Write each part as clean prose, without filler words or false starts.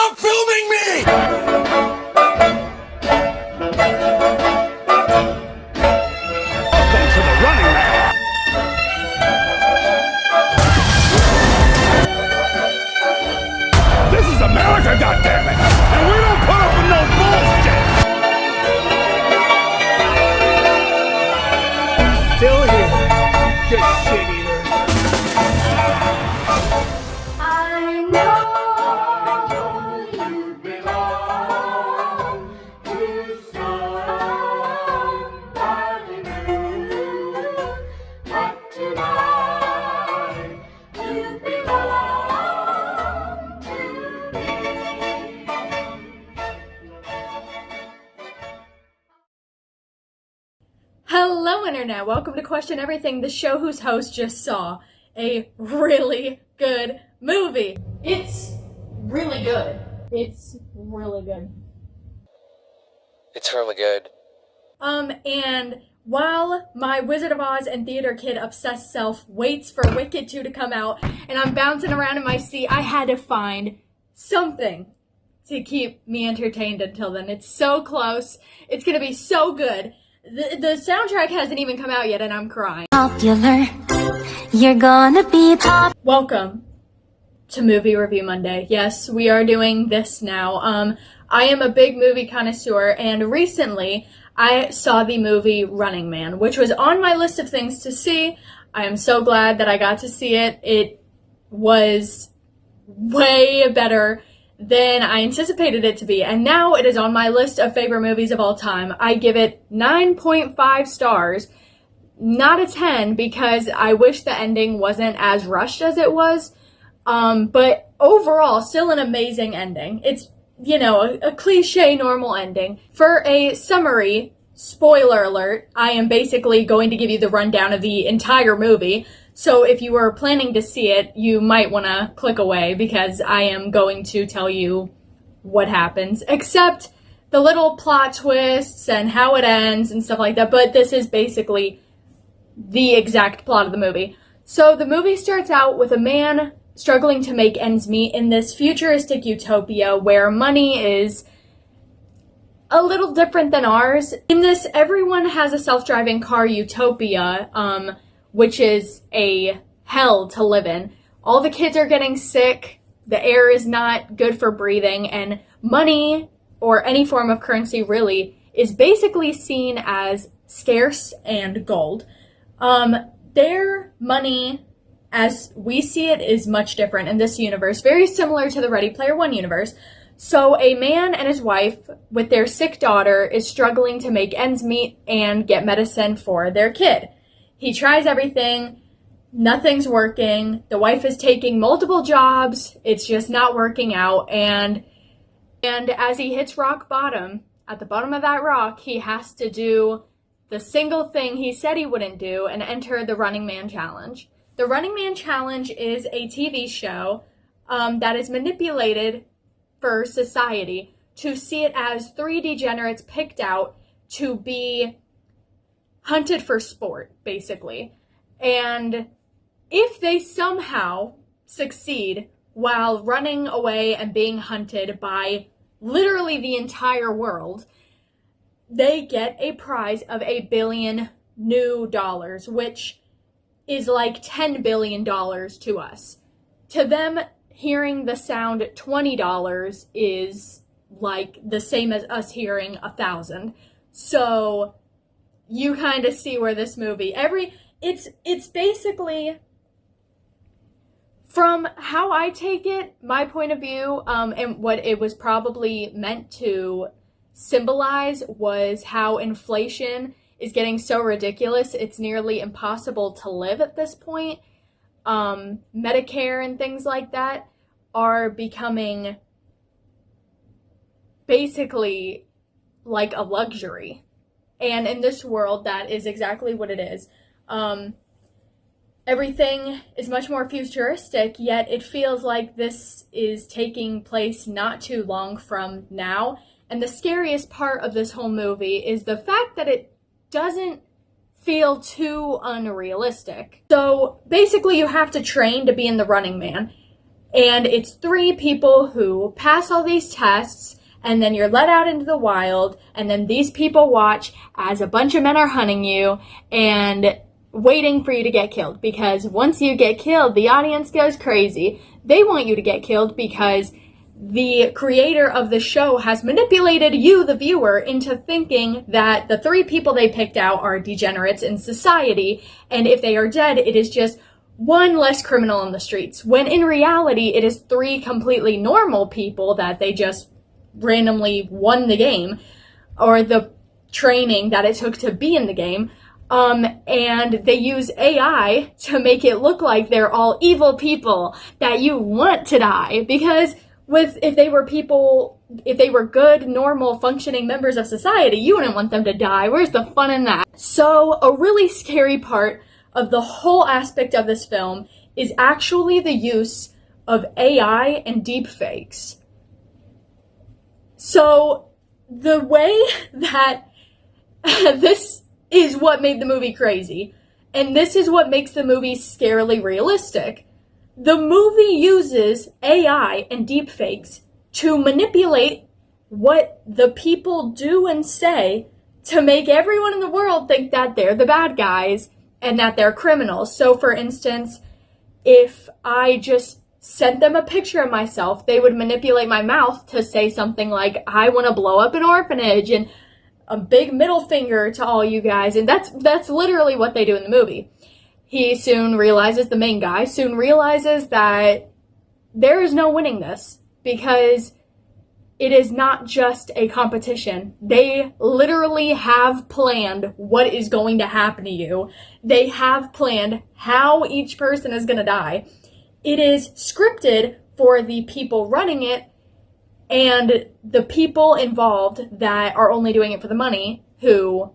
Stop filming me! Welcome to the Running Man. This is America, goddammit! And we don't put up with no bullshit! Still here, you shit eaters. I know you belong to somebody new, but tonight you belong to me. Hello, Internet. Welcome to Question Everything, the show whose host just saw a really good movie. It's really good. It's really good. It's really good. And while my Wizard of Oz and theater kid obsessed self waits for Wicked 2 to come out, and I'm bouncing around in my seat, I had to find something to keep me entertained until then. It's so close. It's gonna be so good. The soundtrack hasn't even come out yet, and I'm crying. Popular, you're gonna be pop. Welcome to Movie Review Monday. Yes, we are doing this now. I am a big movie connoisseur, and recently I saw the movie Running Man, which was on my list of things to see. I am so glad that I got to see it. It was way better than I anticipated it to be, and now it is on my list of favorite movies of all time. I give it 9.5 stars, not a 10, because I wish the ending wasn't as rushed as it was, but overall, still an amazing ending. It's, a cliche normal ending. For a summary, spoiler alert, I am basically going to give you the rundown of the entire movie. So if you were planning to see it, you might want to click away because I am going to tell you what happens, except the little plot twists and how it ends and stuff like that. But this is basically the exact plot of the movie. So the movie starts out with a man struggling to make ends meet in this futuristic utopia where money is a little different than ours. In this, everyone has a self-driving car utopia, which is a hell to live in. All the kids are getting sick, the air is not good for breathing, and money, or any form of currency really, is basically seen as scarce and gold. Their money, as we see it, is much different in this universe, very similar to the Ready Player One universe. So a man and his wife, with their sick daughter, is struggling to make ends meet and get medicine for their kid. He tries everything, nothing's working, the wife is taking multiple jobs, it's just not working out, and as he hits rock bottom, at the bottom of that rock, he has to do the single thing he said he wouldn't do and enter the Running Man Challenge. The Running Man Challenge is a TV show that is manipulated for society to see it as three degenerates picked out to be hunted for sport, basically. And if they somehow succeed while running away and being hunted by literally the entire world, they get a prize of $1 billion new dollars, which is like $10 billion to us. To them, hearing the sound $20 is like the same as us hearing 1,000. So you kind of see where this movie, it's basically, from how I take it, my point of view, and what it was probably meant to symbolize was how inflation is getting so ridiculous, it's nearly impossible to live at this point. Medicare and things like that are becoming basically like a luxury. And in this world, that is exactly what it is. Everything is much more futuristic, yet it feels like this is taking place not too long from now. And the scariest part of this whole movie is the fact that it doesn't feel too unrealistic. So basically you have to train to be in the Running Man. And it's 3 people who pass all these tests, and then you're let out into the wild, and then these people watch as a bunch of men are hunting you and waiting for you to get killed. Because once you get killed, the audience goes crazy. They want you to get killed because the creator of the show has manipulated you, the viewer, into thinking that the 3 people they picked out are degenerates in society, and if they are dead, it is just one less criminal on the streets. When in reality, it is 3 completely normal people that they just randomly won the game, or the training that it took to be in the game. And they use AI to make it look like they're all evil people that you want to die. Because if they were good, normal, functioning members of society, you wouldn't want them to die. Where's the fun in that? So a really scary part of the whole aspect of this film is actually the use of AI and deepfakes. So the way that this is what made the movie crazy, and this is what makes the movie scarily realistic. The movie uses AI and deepfakes to manipulate what the people do and say to make everyone in the world think that they're the bad guys and that they're criminals. So, for instance, if I just sent them a picture of myself, they would manipulate my mouth to say something like, I want to blow up an orphanage, and a big middle finger to all you guys. And that's literally what they do in the movie. The main guy soon realizes that there is no winning this, because it is not just a competition. They literally have planned what is going to happen to you. They have planned how each person is going to die. It is scripted for the people running it and the people involved that are only doing it for the money, who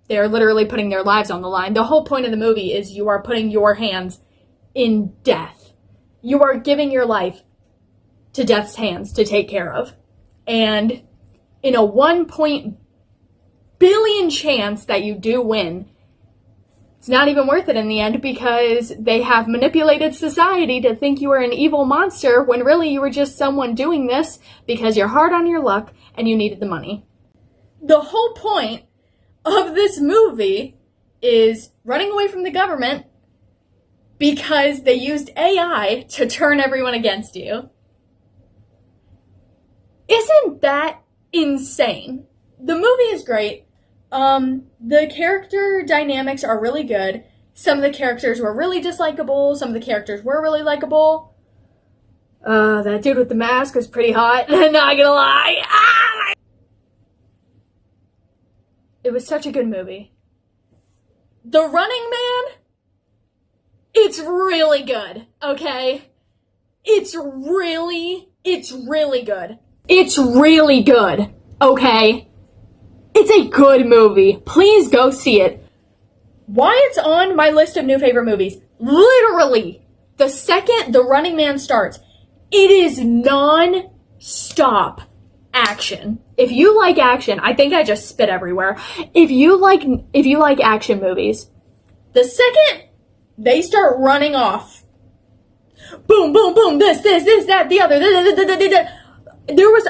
they're literally putting their lives on the line. The whole point of the movie is you are putting your hands in death. You are giving your life to death's hands to take care of. And in a 1 billion chance that you do win, it's not even worth it in the end, because they have manipulated society to think you are an evil monster when really you were just someone doing this because you're hard on your luck and you needed the money. The whole point of this movie is running away from the government because they used AI to turn everyone against you. Isn't that insane? The movie is great. The character dynamics are really good. Some of the characters were really dislikable. Some of the characters were really likable. That dude with the mask was pretty hot. Not gonna lie. It was such a good movie. The Running Man, it's really good, okay? It's really good. It's really good, okay? It's a good movie. Please go see it. Why it's on my list of new favorite movies, literally, the second The Running Man starts, it is non-stop action. If you like action, I think I just spit everywhere. If you like action movies, the second they start running off, boom, boom, boom, this, that, the other,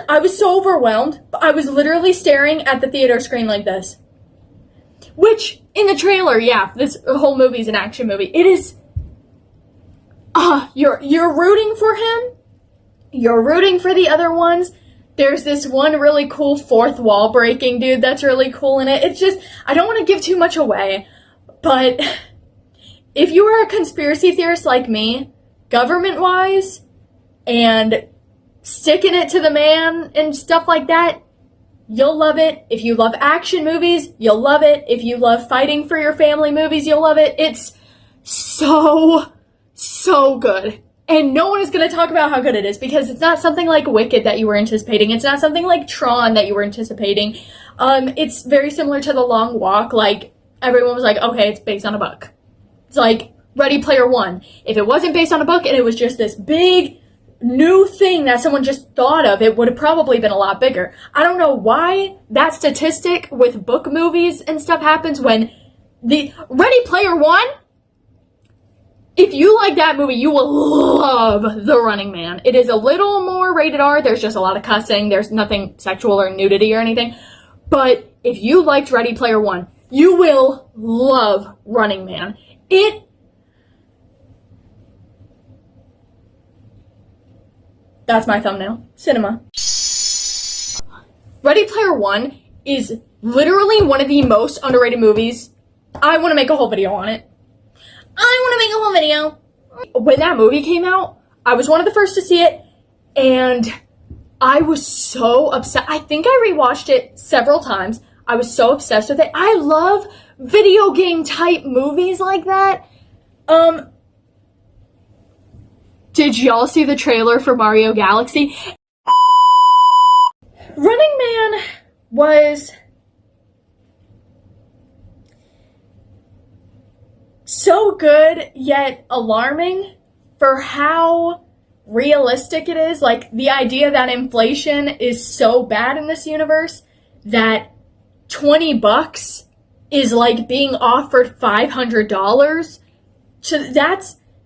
I was so overwhelmed. I was literally staring at the theater screen like this. Which, in the trailer, yeah, this whole movie is an action movie. It is, you're rooting for him. You're rooting for the other ones. There's this one really cool fourth wall breaking dude that's really cool in it. It's just, I don't want to give too much away, but if you are a conspiracy theorist like me, government-wise, and sticking it to the man and stuff like that, you'll love it. If you love action movies, you'll love it. If you love fighting for your family movies, you'll love it. It's so good. And no one is going to talk about how good it is, because it's not something like Wicked that you were anticipating. It's not something like Tron that you were anticipating. It's very similar to The Long Walk. Like, everyone was like, okay, it's based on a book. It's like Ready Player One. If it wasn't based on a book and it was just this big new thing that someone just thought of, it would have probably been a lot bigger. I don't know why that statistic with book movies and stuff happens when the Ready Player One, If you like that movie, you will love The Running Man. It is a little more rated R. There's just a lot of cussing. There's nothing sexual or nudity or anything. But if you liked Ready Player One, you will love Running Man. That's my thumbnail. Cinema. Ready Player One is literally one of the most underrated movies. I want to make a whole video on it. When that movie came out, I was one of the first to see it, and I was so upset. I think I rewatched it several times. I was so obsessed with it. I love video game type movies like that. Did y'all see the trailer for Mario Galaxy? Running Man was so good, yet alarming for how realistic it is. Like, the idea that inflation is so bad in this universe that $20 is like being offered $500.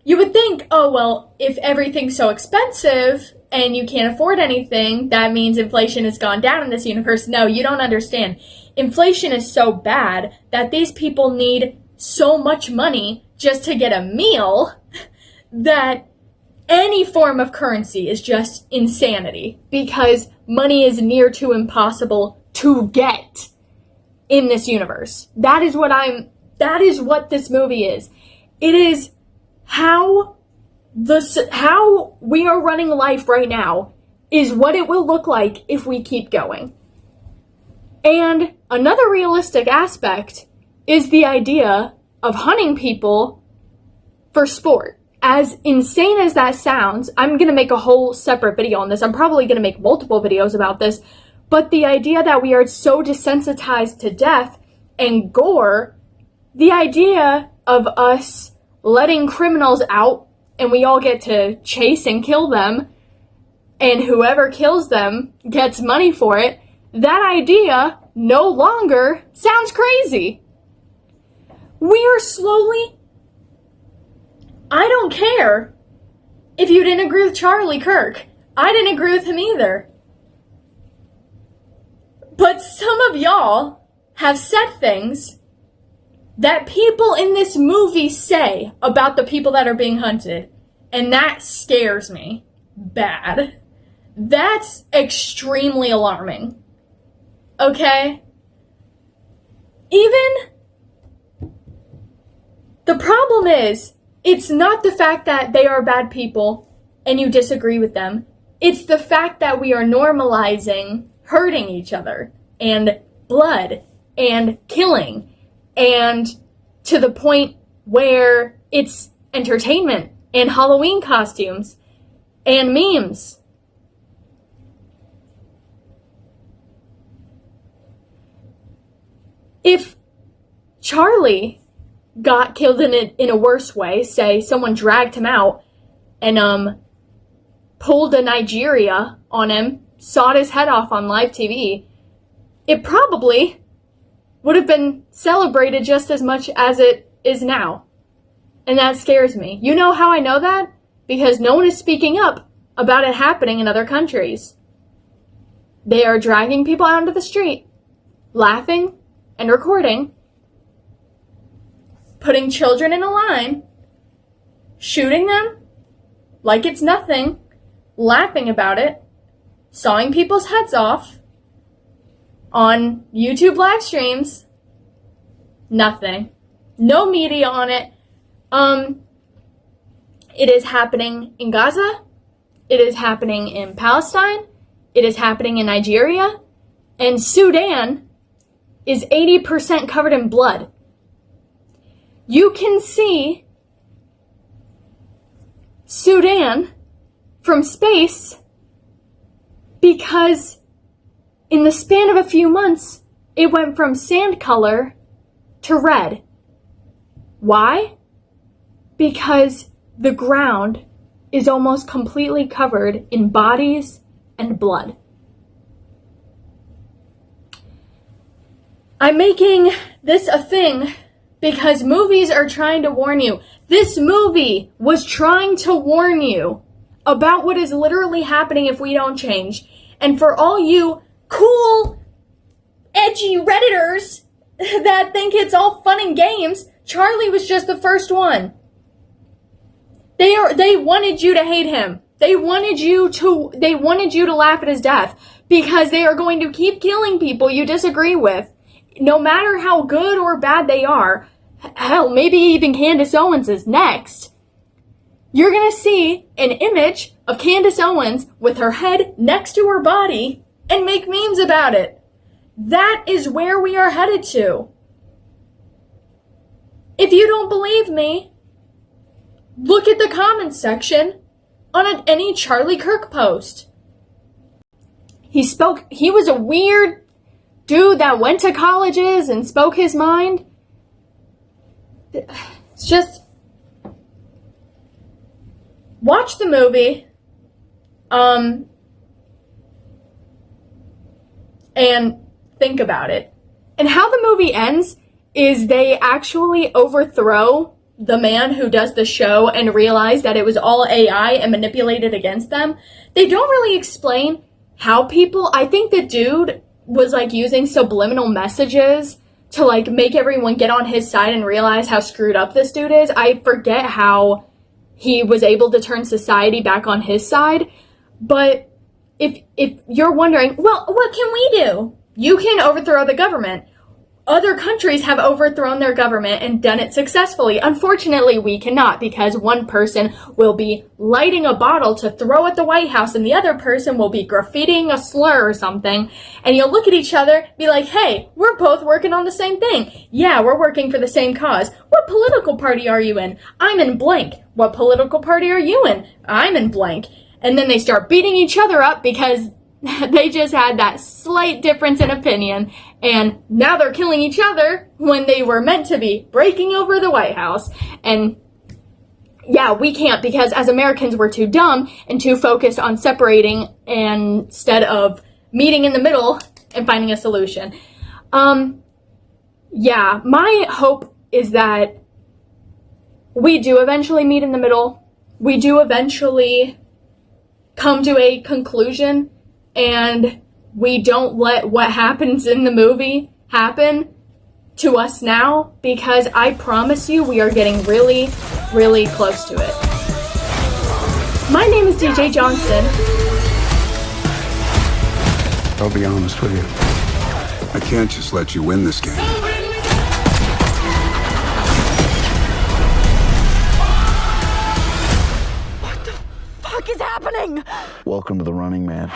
You would think, oh, well, if everything's so expensive and you can't afford anything, that means inflation has gone down in this universe. No, you don't understand. Inflation is so bad that these people need so much money just to get a meal that any form of currency is just insanity, because money is near to impossible to get in this universe. That is what this movie is. It is how we are running life right now is what it will look like if we keep going. And another realistic aspect is the idea of hunting people for sport. As insane as that sounds, I'm going to make a whole separate video on this. I'm probably going to make multiple videos about this. But the idea that we are so desensitized to death and gore, the idea of us letting criminals out and we all get to chase and kill them, and whoever kills them gets money for it, that idea no longer sounds crazy. We are slowly... I don't care if you didn't agree with Charlie Kirk. I didn't agree with him either. But some of y'all have said things that people in this movie say about the people that are being hunted, and that scares me bad. That's extremely alarming. Okay? Even the problem is, it's not the fact that they are bad people and you disagree with them. It's the fact that we are normalizing hurting each other and blood and killing, and to the point where it's entertainment and Halloween costumes and memes. If Charlie got killed in a worse way, say someone dragged him out and pulled a Nigeria on him, sawed his head off on live TV, it probably would have been celebrated just as much as it is now. And that scares me. You know how I know that? Because no one is speaking up about it happening in other countries. They are dragging people out into the street, laughing and recording, putting children in a line, shooting them like it's nothing, laughing about it, sawing people's heads off on YouTube live streams. Nothing. No media on it. It is happening in Gaza. It is happening in Palestine. It is happening in Nigeria. And Sudan is 80% covered in blood. You can see Sudan from space because in the span of a few months, it went from sand color to red. Why? Because the ground is almost completely covered in bodies and blood. I'm making this a thing because movies are trying to warn you. This movie was trying to warn you about what is literally happening if we don't change. And for all you cool, edgy Redditors that think it's all fun and games, Charlie was just the first one. They wanted you to hate him. They wanted you to laugh at his death because they are going to keep killing people you disagree with, no matter how good or bad they are. Hell, maybe even Candace Owens is next. You're gonna see an image of Candace Owens with her head next to her body and make memes about it. That is where we are headed to. If you don't believe me, look at the comments section on any Charlie Kirk post. He was a weird dude that went to colleges and spoke his mind. It's just, watch the movie, and think about it. And how the movie ends is they actually overthrow the man who does the show and realize that it was all AI and manipulated against them. They don't really explain how people, I think the dude was like using subliminal messages to like make everyone get on his side and realize how screwed up this dude is. I forget how he was able to turn society back on his side. But if you're wondering, well, what can we do? You can overthrow the government. Other countries have overthrown their government and done it successfully. Unfortunately, we cannot because one person will be lighting a bottle to throw at the White House and the other person will be graffitiing a slur or something. And you'll look at each other, be like, hey, we're both working on the same thing. Yeah, we're working for the same cause. What political party are you in? I'm in blank. What political party are you in? I'm in blank. And then they start beating each other up because they just had that slight difference in opinion, and now they're killing each other when they were meant to be breaking over the White House. And yeah, we can't because as Americans we're too dumb and too focused on separating instead of meeting in the middle and finding a solution. Yeah, my hope is that we do eventually meet in the middle. We do eventually come to a conclusion. And we don't let what happens in the movie happen to us now, because I promise you we are getting really, really close to it. My name is DJ Johnson. I'll be honest with you. I can't just let you win this game. What the fuck is happening? Welcome to the Running Man.